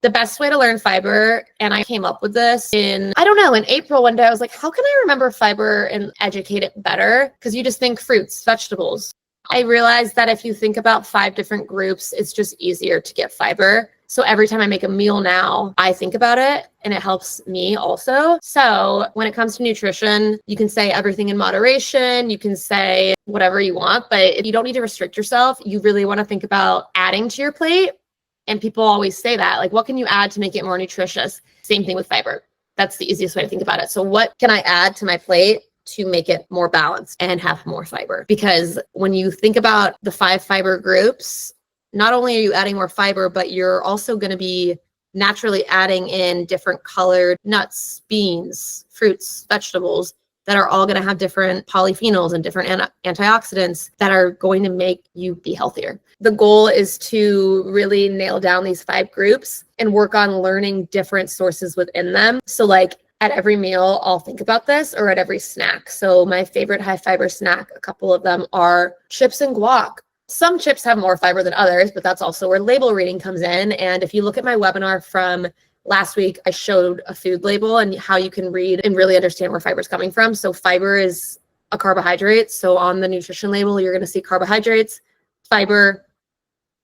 The best way to learn fiber, and I came up with this in April one day, I was like, how can I remember fiber and educate it better? Because you just think fruits, vegetables. I realized that if you think about 5 different groups, it's just easier to get fiber. So every time I make a meal now, I think about it and it helps me also. So when it comes to nutrition, you can say everything in moderation. You can say whatever you want, but you don't need to restrict yourself. You really want to think about adding to your plate. And people always say that, like, what can you add to make it more nutritious? Same thing with fiber. That's the easiest way to think about it. So what can I add to my plate to make it more balanced and have more fiber? Because when you think about the 5 fiber groups, not only are you adding more fiber, but you're also going to be naturally adding in different colored nuts, beans, fruits, vegetables that are all going to have different polyphenols and different antioxidants that are going to make you be healthier. The goal is to really nail down these 5 groups and work on learning different sources within them. So like at every meal, I'll think about this, or at every snack. So my favorite high fiber snack, a couple of them are chips and guac. Some chips have more fiber than others, but that's also where label reading comes in. And if you look at my webinar from last week, I showed a food label and how you can read and really understand where fiber is coming from. So fiber is a carbohydrate. So on the nutrition label, you're going to see carbohydrates, fiber,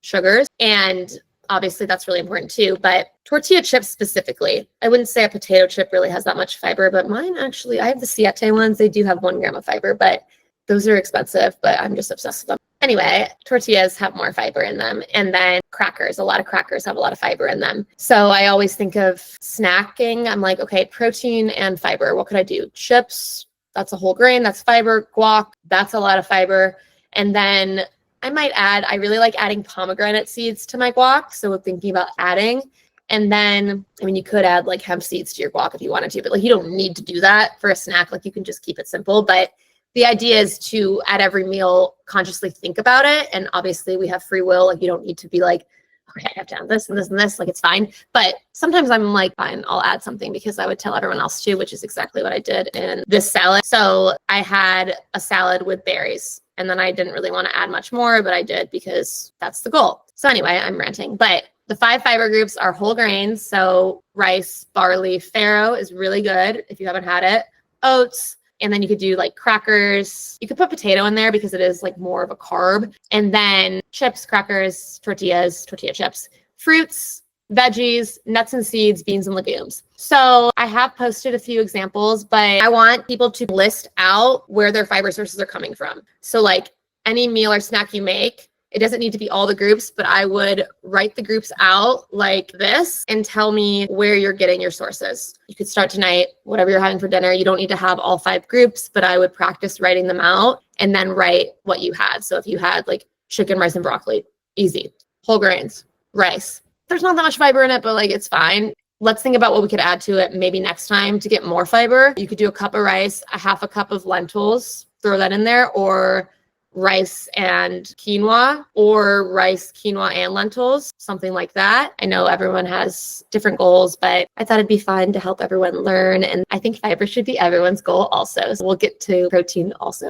sugars, and obviously that's really important too. But tortilla chips specifically, I wouldn't say a potato chip really has that much fiber, but mine actually, I have the Siete ones. They do have 1 gram of fiber, but those are expensive, but I'm just obsessed with them. Anyway, tortillas have more fiber in them. And then crackers, a lot of crackers have a lot of fiber in them. So I always think of snacking. I'm like, okay, protein and fiber. What could I do? Chips, that's a whole grain, that's fiber. Guac, that's a lot of fiber. And then I might add, I really like adding pomegranate seeds to my guac. So thinking about adding. And then, I mean, you could add like hemp seeds to your guac if you wanted to, but like you don't need to do that for a snack. Like you can just keep it simple. But the idea is to, at every meal, consciously think about it. And obviously we have free will. Like you don't need to be like, okay, I have to add this and this and this. Like it's fine. But sometimes I'm like, fine, I'll add something because I would tell everyone else too, which is exactly what I did in this salad. So I had a salad with berries and then I didn't really want to add much more, but I did because that's the goal. So anyway, I'm ranting. But the 5 fiber groups are whole grains. So rice, barley, farro is really good if you haven't had it. Oats. And then you could do like crackers. You could put potato in there because it is like more of a carb. And then chips, crackers, tortillas, tortilla chips, fruits, veggies, nuts and seeds, beans and legumes. So I have posted a few examples, but I want people to list out where their fiber sources are coming from. So like any meal or snack you make, it doesn't need to be all the groups, but I would write the groups out like this and tell me where you're getting your sources. You could start tonight, whatever you're having for dinner. You don't need to have all 5 groups, but I would practice writing them out and then write what you had. So if you had like chicken, rice, and broccoli, easy. Whole grains, rice. There's not that much fiber in it, but like it's fine. Let's think about what we could add to it maybe next time to get more fiber. You could do a cup of rice, a half a cup of lentils, throw that in there, or rice and quinoa, or rice, quinoa, and lentils, something like that. I know everyone has different goals, but I thought it'd be fun to help everyone learn. And I think fiber should be everyone's goal also. So we'll get to protein also.